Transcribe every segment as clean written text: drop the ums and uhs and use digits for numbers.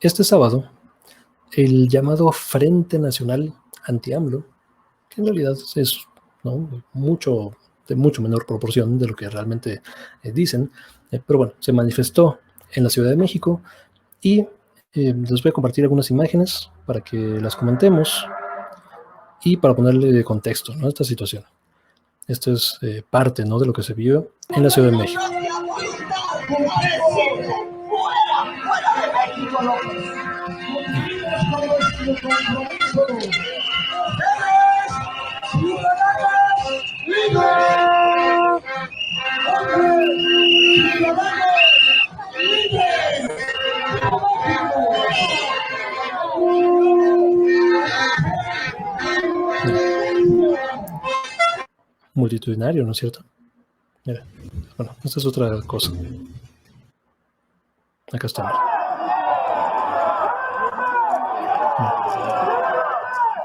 este sábado, el llamado Frente Nacional Anti-AMLO, que en realidad es, ¿no?, de mucho menor proporción de lo que realmente dicen, pero bueno, se manifestó en la Ciudad de México y les voy a compartir algunas imágenes para que las comentemos y para ponerle contexto, ¿no?, a esta situación. Esto es parte, ¿no?, de lo que se vio en la Ciudad de México. Multitudinario, ¿no es cierto? Mira, bueno, esta es otra cosa. Acá está.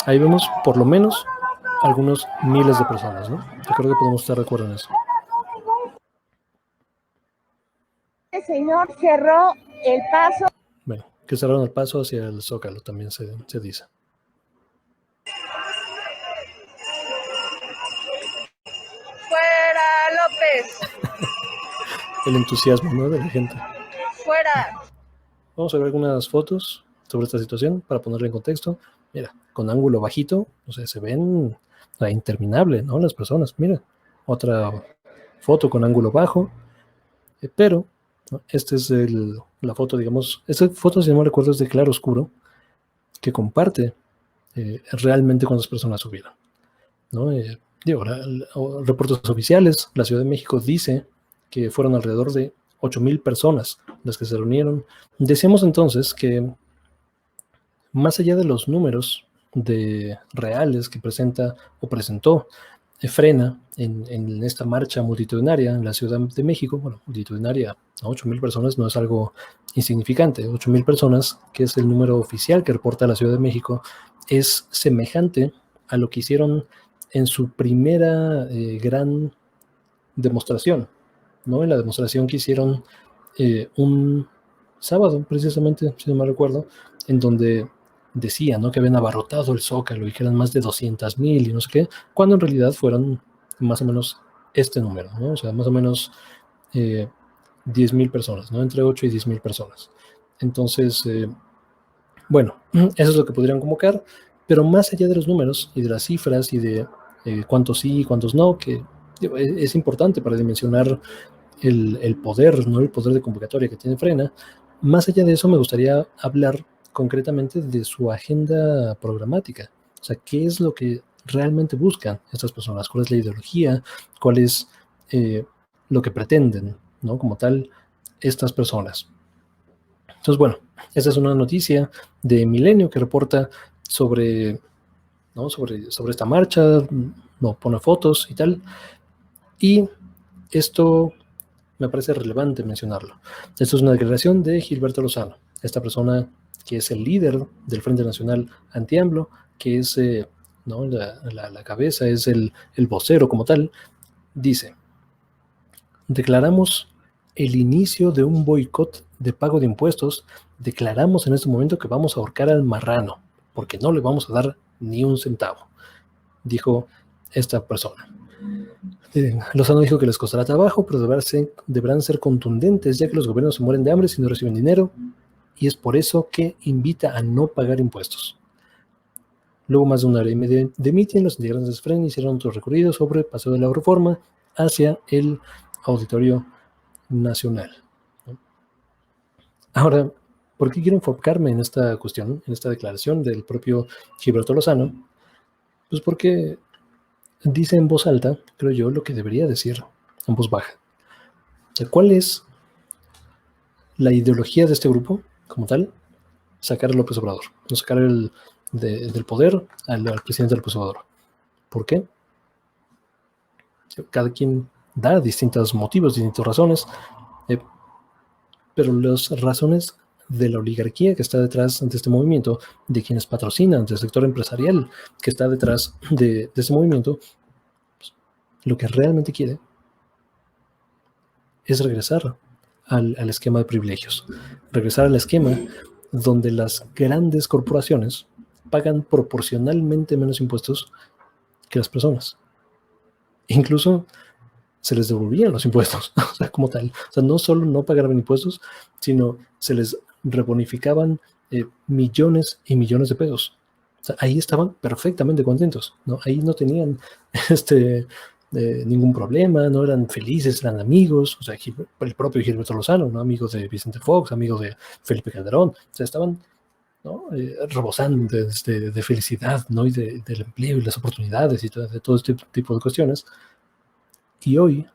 Ahí vemos por lo menos algunos miles de personas, ¿no? Yo creo que podemos estar de acuerdo en eso. El señor cerró el paso. Bueno, que cerraron el paso hacia el Zócalo, también se dice. ¡Fuera, López! El entusiasmo, ¿no?, de la gente. ¡Fuera! Vamos a ver algunas fotos sobre esta situación para ponerla en contexto. Mira, con ángulo bajito, o sea, se ven interminable, ¿no?, las personas. Mira, otra foto con ángulo bajo, pero ¿no?, esta es la foto, digamos, esta foto, si no me recuerdo, es de claro oscuro, que comparte realmente cuántas personas subieron, ¿no? Digo, reportes oficiales, la Ciudad de México dice que fueron alrededor de 8,000 personas las que se reunieron. Decíamos entonces que más allá de los números reales que presenta o presentó Frena en esta marcha multitudinaria en la Ciudad de México, bueno, multitudinaria, 8,000 personas no es algo insignificante. 8,000 personas, que es el número oficial que reporta la Ciudad de México, es semejante a lo que hicieron en su primera gran demostración, ¿no? En la demostración que hicieron un sábado, precisamente, si no me recuerdo, en donde decían, ¿no?, que habían abarrotado el Zócalo y que eran más de 200,000 y no sé qué, cuando en realidad fueron más o menos este número, ¿no? O sea, más o menos 10,000 personas, ¿no? Entre 8 y 10,000 personas. Entonces, bueno, eso es lo que podrían convocar, pero más allá de los números y de las cifras y de cuántos sí y cuántos no, que es importante para dimensionar el poder, ¿no?, el poder de convocatoria que tiene Frena. Más allá de eso, me gustaría hablar concretamente de su agenda programática. O sea, ¿qué es lo que realmente buscan estas personas? ¿Cuál es la ideología? ¿Cuál es lo que pretenden, ¿no?, como tal, estas personas? Entonces, bueno, esta es una noticia de Milenio que reporta sobre, ¿no?, sobre esta marcha, no pone fotos y tal. Y esto me parece relevante mencionarlo. Esto es una declaración de Gilberto Lozano, esta persona que es el líder del Frente Nacional Anti-AMLO, que es ¿no?, la cabeza, es el vocero como tal. Dice: declaramos el inicio de un boicot de pago de impuestos. Declaramos en este momento que vamos a ahorcar al marrano, porque no le vamos a dar ni un centavo, dijo esta persona. Lozano dijo que les costará trabajo, pero deberán ser contundentes, ya que los gobiernos se mueren de hambre si no reciben dinero, y es por eso que invita a no pagar impuestos. Luego, más de una hora y media de mitin, los integrantes de Frena hicieron otro recorrido sobre Paseo de la Reforma hacia el Auditorio Nacional. Ahora, ¿por qué quiero enfocarme en esta cuestión, en esta declaración del propio Gilberto Lozano? Pues porque dice en voz alta, creo yo, lo que debería decir en voz baja. O sea, ¿cuál es la ideología de este grupo como tal? Sacar a López Obrador, no sacar del poder al presidente López Obrador. ¿Por qué? Cada quien da distintos motivos, distintas razones, pero las razones de la oligarquía que está detrás de este movimiento, de quienes patrocinan, del sector empresarial que está detrás de este movimiento, pues, lo que realmente quiere es regresar al esquema de privilegios, regresar al esquema donde las grandes corporaciones pagan proporcionalmente menos impuestos que las personas. Incluso se les devolvían los impuestos, o sea, como tal. O sea, no solo no pagaban impuestos, sino se les rebonificaban millones y millones de pesos. O sea, ahí estaban perfectamente contentos, ¿no? Ahí no tenían ningún problema, no eran felices, eran amigos. O sea, el propio Gilberto Lozano, ¿no? Amigo de Vicente Fox, amigo de Felipe Calderón. O sea, estaban, ¿no? Rebosando de felicidad, ¿no? Y del empleo y las oportunidades y de todo este tipo de cuestiones. Y hoy,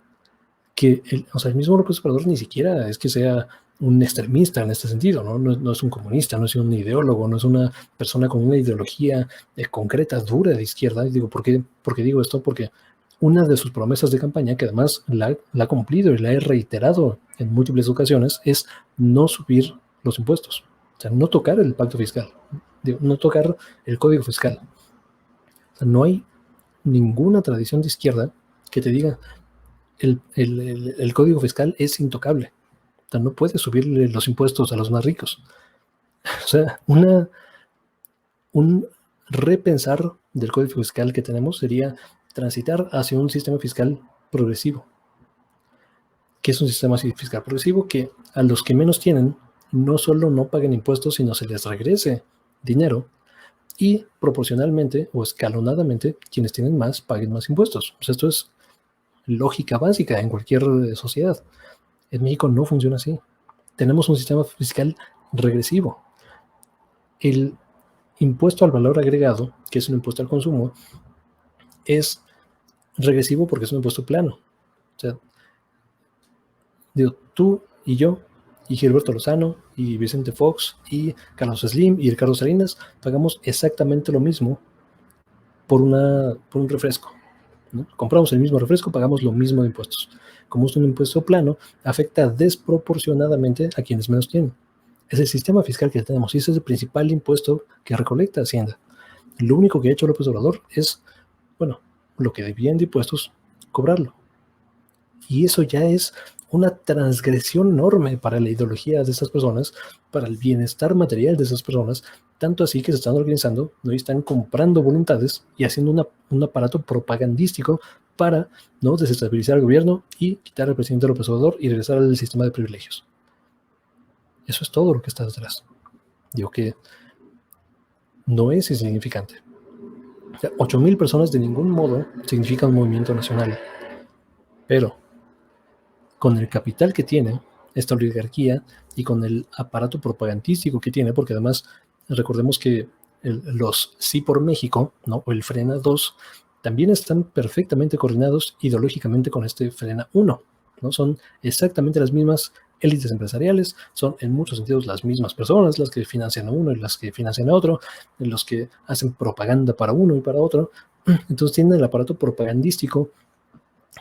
que el mismo López Obrador ni siquiera es que sea un extremista en este sentido, ¿no? No es un comunista, no es un ideólogo, no es una persona con una ideología concreta, dura de izquierda. Y digo, ¿por qué digo esto? Porque una de sus promesas de campaña, que además la ha cumplido y la he reiterado en múltiples ocasiones, es no subir los impuestos. O sea, no tocar el pacto fiscal, digo, no tocar el código fiscal. O sea, no hay ninguna tradición de izquierda que te diga el código fiscal es intocable. O sea, no puedes subirle los impuestos a los más ricos. O sea, un repensar del código fiscal que tenemos sería transitar hacia un sistema fiscal progresivo. ¿Qué es un sistema fiscal progresivo? Que a los que menos tienen no solo no paguen impuestos, sino se les regrese dinero y proporcionalmente o escalonadamente quienes tienen más paguen más impuestos. O sea, esto es lógica básica en cualquier sociedad. En México no funciona así. Tenemos un sistema fiscal regresivo. El impuesto al valor agregado, que es un impuesto al consumo, es regresivo porque es un impuesto plano. O sea, digo, tú y yo, y Gilberto Lozano, y Vicente Fox, y Carlos Slim, y Ricardo Salinas, pagamos exactamente lo mismo por un refresco, ¿no? Compramos el mismo refresco, pagamos lo mismo de impuestos. Como es un impuesto plano, afecta desproporcionadamente a quienes menos tienen. Es el sistema fiscal que tenemos y ese es el principal impuesto que recolecta Hacienda. Lo único que ha hecho López Obrador es, bueno, lo que debían de impuestos, cobrarlo. Y eso ya es una transgresión enorme para la ideología de esas personas, para el bienestar material de esas personas, tanto así que se están organizando, ¿no? Y están comprando voluntades y haciendo un aparato propagandístico para, ¿no?, desestabilizar el gobierno y quitar al presidente López Obrador y regresar al sistema de privilegios. Eso es todo lo que está detrás. Digo que no es insignificante. O sea, 8,000 personas de ningún modo significa un movimiento nacional. Pero con el capital que tiene esta oligarquía y con el aparato propagandístico que tiene, porque además recordemos que los Sí por México, ¿no?, o el Frena 2, también están perfectamente coordinados ideológicamente con este Frena 1, ¿no? Son exactamente las mismas élites empresariales, son en muchos sentidos las mismas personas las que financian a uno y las que financian a otro, los que hacen propaganda para uno y para otro. Entonces tienen el aparato propagandístico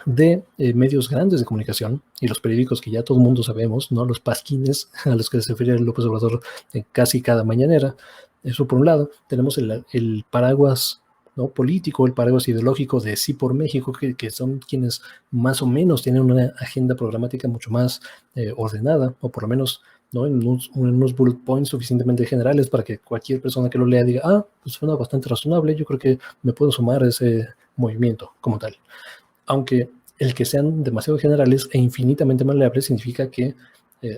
de medios grandes de comunicación y los periódicos que ya todo el mundo sabemos, ¿no?, los pasquines a los que se refiere López Obrador casi cada mañanera. Eso por un lado. Tenemos el paraguas, ¿no?, político, el paraguas ideológico de Sí por México, que son quienes más o menos tienen una agenda programática mucho más ordenada, o por lo menos, ¿no?, en unos bullet points suficientemente generales para que cualquier persona que lo lea diga, pues suena bastante razonable, yo creo que me puedo sumar a ese movimiento como tal. Aunque el que sean demasiado generales e infinitamente maleables significa que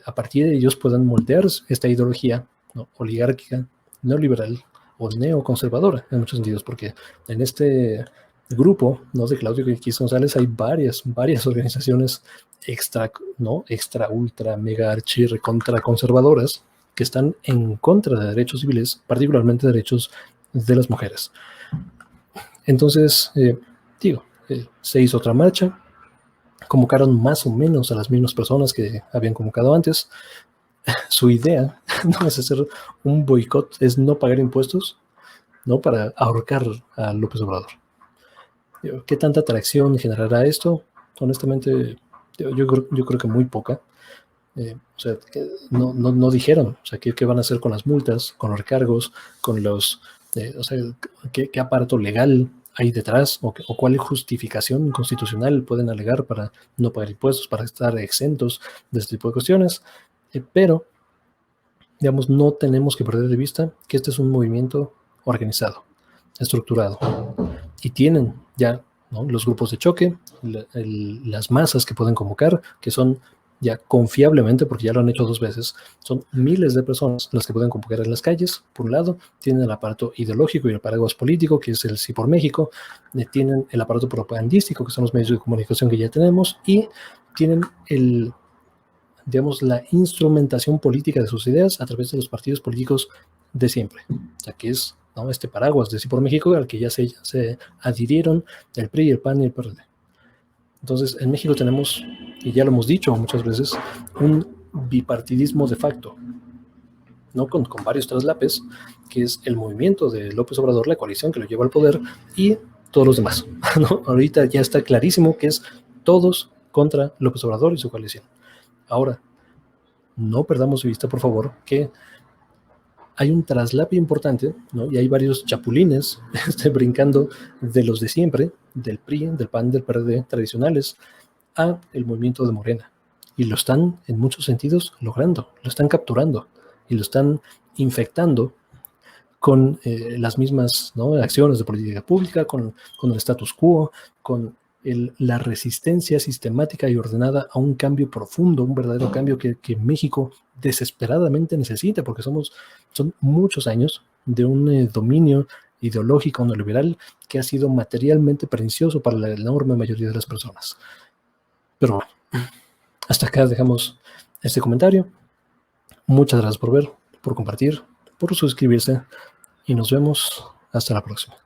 a partir de ellos puedan moldear esta ideología, ¿no?, oligárquica, neoliberal o neoconservadora en muchos sentidos, porque en este grupo, ¿no?, de Claudio X González hay varias organizaciones extra, ultra, mega, archi, recontra conservadoras que están en contra de derechos civiles, particularmente derechos de las mujeres. Entonces, se hizo otra marcha, convocaron más o menos a las mismas personas que habían convocado antes. Su idea no es hacer un boicot, es no pagar impuestos, ¿no?, para ahorcar a López Obrador. ¿Qué tanta atracción generará esto? Honestamente, yo creo que muy poca. O sea, no dijeron, o sea, ¿qué van a hacer con las multas, con los recargos, con los, o sea, qué aparato legal hay detrás o cuál justificación constitucional pueden alegar para no pagar impuestos, para estar exentos de este tipo de cuestiones. Pero digamos, no tenemos que perder de vista que este es un movimiento organizado, estructurado, y tienen ya, ¿no?, los grupos de choque, las masas que pueden convocar, que son ya confiablemente, porque ya lo han hecho 2 veces, son miles de personas las que pueden convocar en las calles. Por un lado, tienen el aparato ideológico y el paraguas político, que es el Sí por México, tienen el aparato propagandístico, que son los medios de comunicación que ya tenemos, y tienen digamos, la instrumentación política de sus ideas a través de los partidos políticos de siempre. O sea, que es, ¿no?, este paraguas de Sí por México al que ya se adhirieron el PRI, el PAN y el PRD. Entonces, en México tenemos, y ya lo hemos dicho muchas veces, un bipartidismo de facto, ¿no?, con varios traslapes, que es el movimiento de López Obrador, la coalición que lo lleva al poder, y todos los demás, ¿no? Ahorita ya está clarísimo que es todos contra López Obrador y su coalición. Ahora, no perdamos de vista, por favor, que hay un traslape importante, ¿no?, y hay varios chapulines brincando de los de siempre, del PRI, del PAN, del PRD tradicionales, a el movimiento de Morena. Y lo están, en muchos sentidos, logrando, lo están capturando y lo están infectando con las mismas, ¿no?, acciones de política pública, con el status quo, con la resistencia sistemática y ordenada a un cambio profundo, un verdadero cambio que México desesperadamente necesita, porque son muchos años de un dominio ideológico neoliberal que ha sido materialmente pernicioso para la enorme mayoría de las personas. Pero bueno, hasta acá dejamos este comentario. Muchas gracias por ver, por compartir, por suscribirse, y nos vemos hasta la próxima.